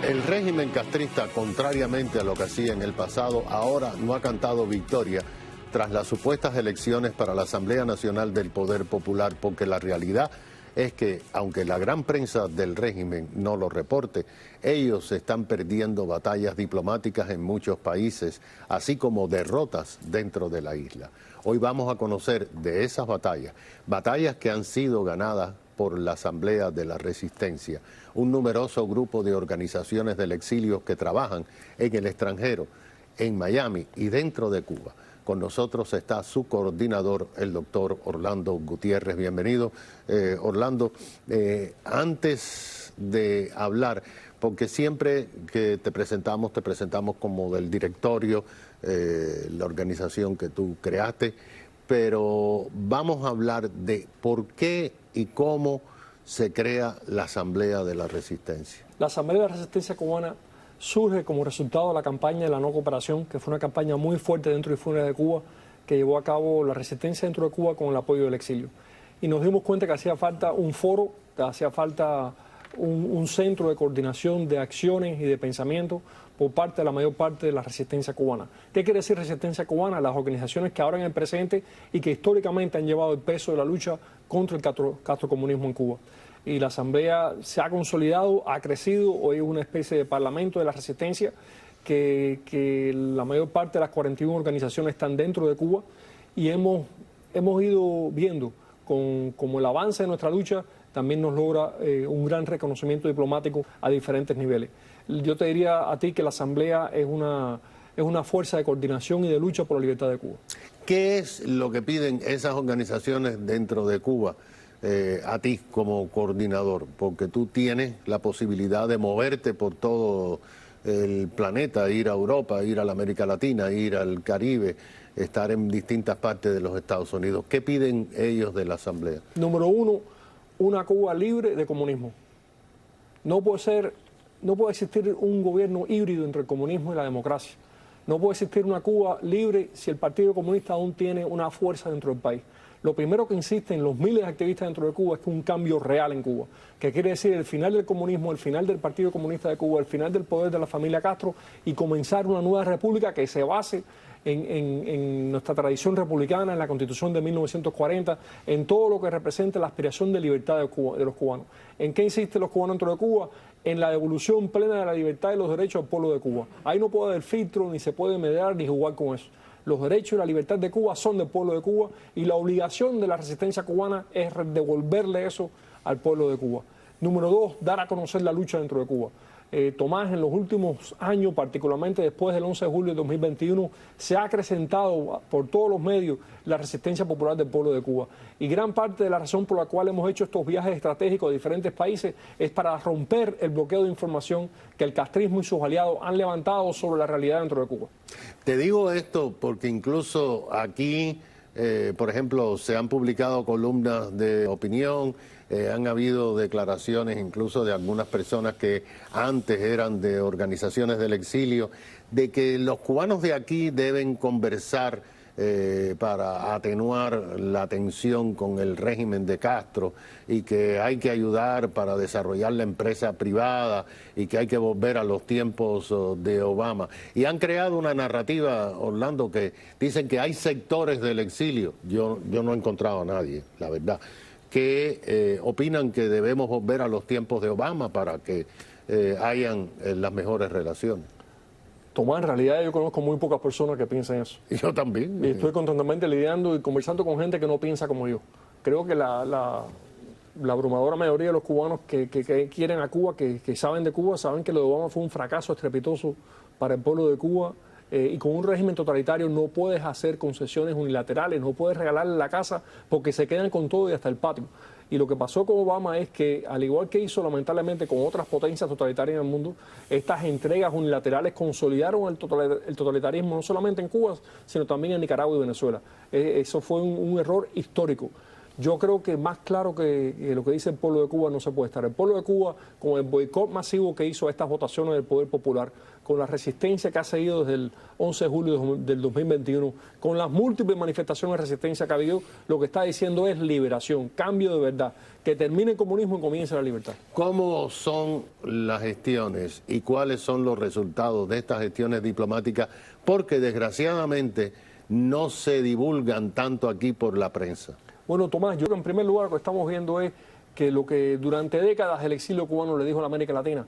El régimen castrista, contrariamente a lo que hacía en el pasado, ahora no ha cantado victoria tras las supuestas elecciones para la Asamblea Nacional del Poder Popular, porque la realidad es que, aunque la gran prensa del régimen no lo reporte, ellos están perdiendo batallas diplomáticas en muchos países, así como derrotas dentro de la isla. Hoy vamos a conocer de esas batallas, batallas que han sido ganadas por la Asamblea de la Resistencia, un numeroso grupo de organizaciones del exilio que trabajan en el extranjero, en Miami y dentro de Cuba. Con nosotros está su coordinador, el doctor Orlando Gutiérrez. Bienvenido, Orlando. Antes de hablar, porque siempre que te presentamos como del directorio, la organización que tú creaste, pero vamos a hablar de por qué y cómo se crea la Asamblea de la Resistencia. La Asamblea de la Resistencia Cubana surge como resultado de la campaña de la no cooperación, que fue una campaña muy fuerte dentro y fuera de Cuba, que llevó a cabo la resistencia dentro de Cuba con el apoyo del exilio. Y nos dimos cuenta que hacía falta un foro, que hacía falta un centro de coordinación de acciones y de pensamiento por parte de la mayor parte de la resistencia cubana. ¿Qué quiere decir resistencia cubana? Las organizaciones que ahora en el presente y que históricamente han llevado el peso de la lucha contra el castrocomunismo en Cuba. Y la Asamblea se ha consolidado, ha crecido, hoy es una especie de parlamento de la resistencia que la mayor parte de las 41 organizaciones están dentro de Cuba y hemos ido viendo como el avance de nuestra lucha también nos logra un gran reconocimiento diplomático a diferentes niveles. Yo te diría a ti que la Asamblea es una fuerza de coordinación y de lucha por la libertad de Cuba. ¿Qué es lo que piden esas organizaciones dentro de Cuba a ti como coordinador? Porque tú tienes la posibilidad de moverte por todo el planeta, ir a Europa, ir a la América Latina, ir al Caribe, estar en distintas partes de los Estados Unidos. ¿Qué piden ellos de la Asamblea? Número uno, una Cuba libre de comunismo. No puede existir un gobierno híbrido entre el comunismo y la democracia. No puede existir una Cuba libre si el Partido Comunista aún tiene una fuerza dentro del país. Lo primero que insisten los miles de activistas dentro de Cuba es que un cambio real en Cuba, que quiere decir el final del comunismo, el final del Partido Comunista de Cuba, el final del poder de la familia Castro y comenzar una nueva república que se base en nuestra tradición republicana, en la Constitución de 1940, en todo lo que representa la aspiración de libertad de los cubanos. ¿En qué insisten los cubanos dentro de Cuba? En la devolución plena de la libertad y los derechos al pueblo de Cuba. Ahí no puede haber filtro, ni se puede mediar, ni jugar con eso. Los derechos y la libertad de Cuba son del pueblo de Cuba y la obligación de la resistencia cubana es devolverle eso al pueblo de Cuba. Número dos, dar a conocer la lucha dentro de Cuba. Tomás, en los últimos años, particularmente después del 11 de julio de 2021, se ha acrecentado por todos los medios la resistencia popular del pueblo de Cuba. Y gran parte de la razón por la cual hemos hecho estos viajes estratégicos a diferentes países es para romper el bloqueo de información que el castrismo y sus aliados han levantado sobre la realidad dentro de Cuba. Te digo esto porque incluso aquí, por ejemplo, se han publicado columnas de opinión, han habido declaraciones incluso de algunas personas que antes eran de organizaciones del exilio, de que los cubanos de aquí deben conversar para atenuar la tensión con el régimen de Castro y que hay que ayudar para desarrollar la empresa privada y que hay que volver a los tiempos de Obama. Y han creado una narrativa, Orlando, que dicen que hay sectores del exilio, yo no he encontrado a nadie, la verdad, que opinan que debemos volver a los tiempos de Obama para que hayan las mejores relaciones. Tomás, en realidad yo conozco muy pocas personas que piensan eso. Y yo también. Y estoy constantemente lidiando y conversando con gente que no piensa como yo. Creo que la abrumadora mayoría de los cubanos que quieren a Cuba, que saben de Cuba, saben que lo de Obama fue un fracaso estrepitoso para el pueblo de Cuba. Y con un régimen totalitario no puedes hacer concesiones unilaterales, no puedes regalarle la casa porque se quedan con todo y hasta el patio. Y lo que pasó con Obama es que, al igual que hizo lamentablemente con otras potencias totalitarias en el mundo, estas entregas unilaterales consolidaron el totalitarismo no solamente en Cuba, sino también en Nicaragua y Venezuela. Eso fue un error histórico. Yo creo que más claro que lo que dice el pueblo de Cuba no se puede estar. El pueblo de Cuba, con el boicot masivo que hizo a estas votaciones del Poder Popular, con la resistencia que ha seguido desde el 11 de julio del 2021, con las múltiples manifestaciones de resistencia que ha habido, lo que está diciendo es liberación, cambio de verdad, que termine el comunismo y comience la libertad. ¿Cómo son las gestiones y cuáles son los resultados de estas gestiones diplomáticas? Porque desgraciadamente no se divulgan tanto aquí por la prensa. Bueno, Tomás, yo creo que en primer lugar lo que estamos viendo es que lo que durante décadas el exilio cubano le dijo a la América Latina,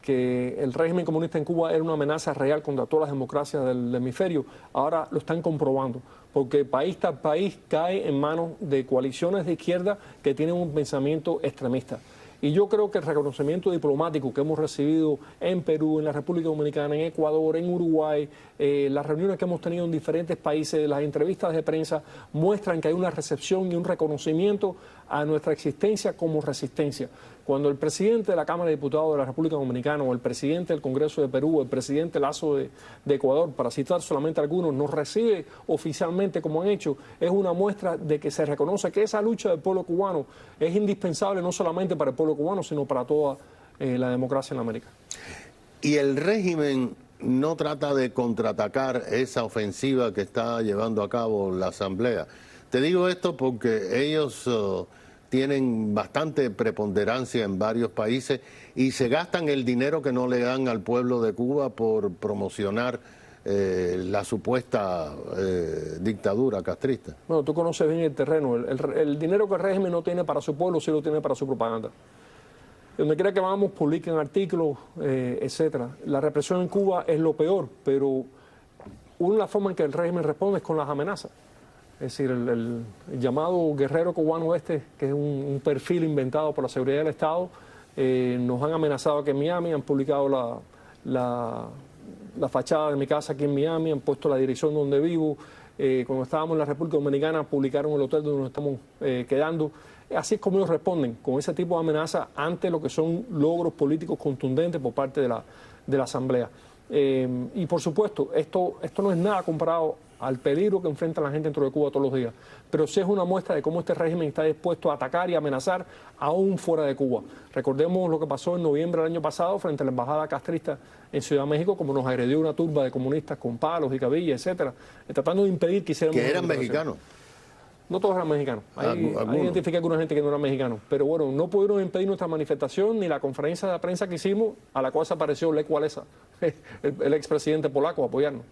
que el régimen comunista en Cuba era una amenaza real contra todas las democracias del hemisferio, ahora lo están comprobando, porque país tras país cae en manos de coaliciones de izquierda que tienen un pensamiento extremista. Y yo creo que el reconocimiento diplomático que hemos recibido en Perú, en la República Dominicana, en Ecuador, en Uruguay, las reuniones que hemos tenido en diferentes países, las entrevistas de prensa, muestran que hay una recepción y un reconocimiento a nuestra existencia como resistencia. Cuando el presidente de la Cámara de Diputados de la República Dominicana o el presidente del Congreso de Perú, el presidente Lazo de Ecuador, para citar solamente algunos, nos recibe oficialmente como han hecho, es una muestra de que se reconoce que esa lucha del pueblo cubano es indispensable no solamente para el pueblo cubano, sino para toda la democracia en América. ¿Y el régimen no trata de contraatacar esa ofensiva que está llevando a cabo la Asamblea? Te digo esto porque ellos tienen bastante preponderancia en varios países y se gastan el dinero que no le dan al pueblo de Cuba por promocionar la supuesta dictadura castrista. Bueno, tú conoces bien el terreno. El dinero que el régimen no tiene para su pueblo, sí lo tiene para su propaganda. Donde quiera que vamos, publiquen artículos, etcétera. La represión en Cuba es lo peor, pero una de las formas en que el régimen responde es con las amenazas. Es decir, el llamado guerrero cubano que es un perfil inventado por la seguridad del Estado, nos han amenazado aquí en Miami, han publicado la fachada de mi casa aquí en Miami, han puesto la dirección donde vivo. Cuando estábamos en la República Dominicana, publicaron el hotel donde nos estamos quedando. Así es como ellos responden, con ese tipo de amenazas ante lo que son logros políticos contundentes por parte de la Asamblea. Y por supuesto, esto no es nada comparado al peligro que enfrenta la gente dentro de Cuba todos los días, pero sí es una muestra de cómo este régimen está dispuesto a atacar y amenazar aún fuera de Cuba. Recordemos lo que pasó en noviembre del año pasado frente a la embajada castrista en Ciudad de México, como nos agredió una turba de comunistas con palos y cabillas, etcétera, tratando de impedir que hiciéramos... Que eran mexicanos. No todos eran mexicanos. Ahí identifiqué alguna gente que no era mexicano. Pero bueno, no pudieron impedir nuestra manifestación ni la conferencia de prensa que hicimos, a la cual se apareció Lech Walesa, el expresidente polaco, a apoyarnos.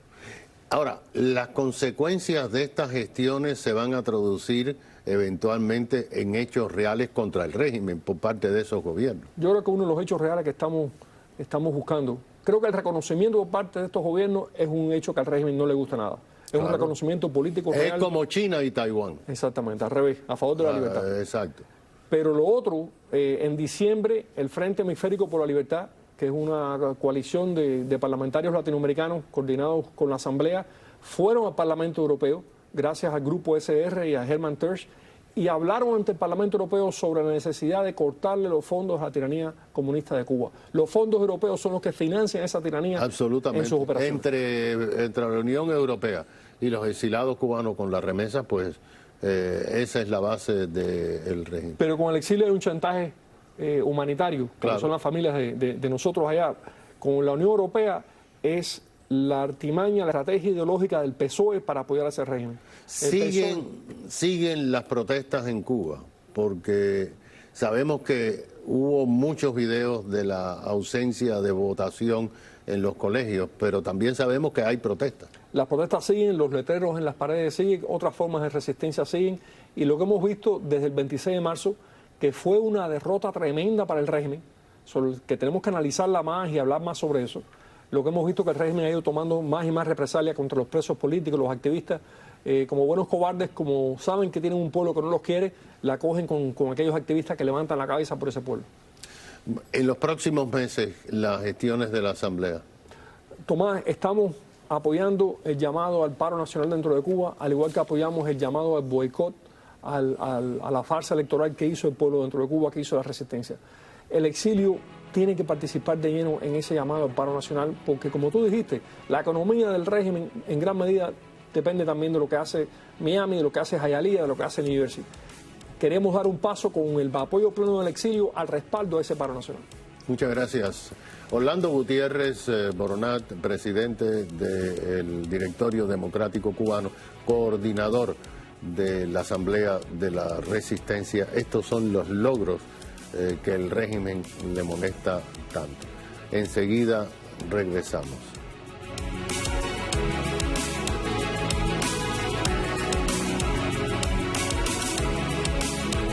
Ahora, las consecuencias de estas gestiones se van a traducir eventualmente en hechos reales contra el régimen por parte de esos gobiernos. Yo creo que uno de los hechos reales que estamos buscando, creo que el reconocimiento por parte de estos gobiernos es un hecho que al régimen no le gusta nada. Es claro. Un reconocimiento político real. Es como China y Taiwán. Exactamente, al revés, a favor de la libertad. Exacto. Pero lo otro, en diciembre, el Frente Hemisférico por la Libertad, que es una coalición de parlamentarios latinoamericanos coordinados con la Asamblea, fueron al Parlamento Europeo, gracias al Grupo SR y a Hermann Tertsch, y hablaron ante el Parlamento Europeo sobre la necesidad de cortarle los fondos a la tiranía comunista de Cuba. Los fondos europeos son los que financian esa tiranía en sus operaciones. Entre la Unión Europea y los exilados cubanos con las remesas, pues esa es la base del régimen. Pero con el exilio hay un chantaje humanitario, claro, que son las familias de nosotros allá. Con la Unión Europea es la artimaña, la estrategia ideológica del PSOE para apoyar a ese régimen. Siguen las protestas en Cuba, porque sabemos que hubo muchos videos de la ausencia de votación en los colegios, pero también sabemos que hay protestas. Las protestas siguen, los letreros en las paredes siguen, otras formas de resistencia siguen, y lo que hemos visto desde el 26 de marzo, que fue una derrota tremenda para el régimen, sobre el que tenemos que analizarla más y hablar más sobre eso. Lo que hemos visto que el régimen ha ido tomando más y más represalias contra los presos políticos, los activistas, como buenos cobardes, como saben que tienen un pueblo que no los quiere, la cogen con aquellos activistas que levantan la cabeza por ese pueblo. En los próximos meses, las gestiones de la Asamblea. Tomás, estamos apoyando el llamado al paro nacional dentro de Cuba, al igual que apoyamos el llamado al boicot, a la farsa electoral que hizo el pueblo dentro de Cuba, que hizo la resistencia. El exilio tiene que participar de lleno en ese llamado al paro nacional, porque como tú dijiste, la economía del régimen en gran medida depende también de lo que hace Miami, de lo que hace Hialeah, de lo que hace New Jersey. queremos dar un paso con el apoyo pleno del exilio al respaldo de ese paro nacional. Muchas gracias. Orlando Gutiérrez Boronat, presidente del Directorio Democrático Cubano, coordinador de la Asamblea de la Resistencia. Estos son los logros que el régimen le molesta tanto. Enseguida regresamos.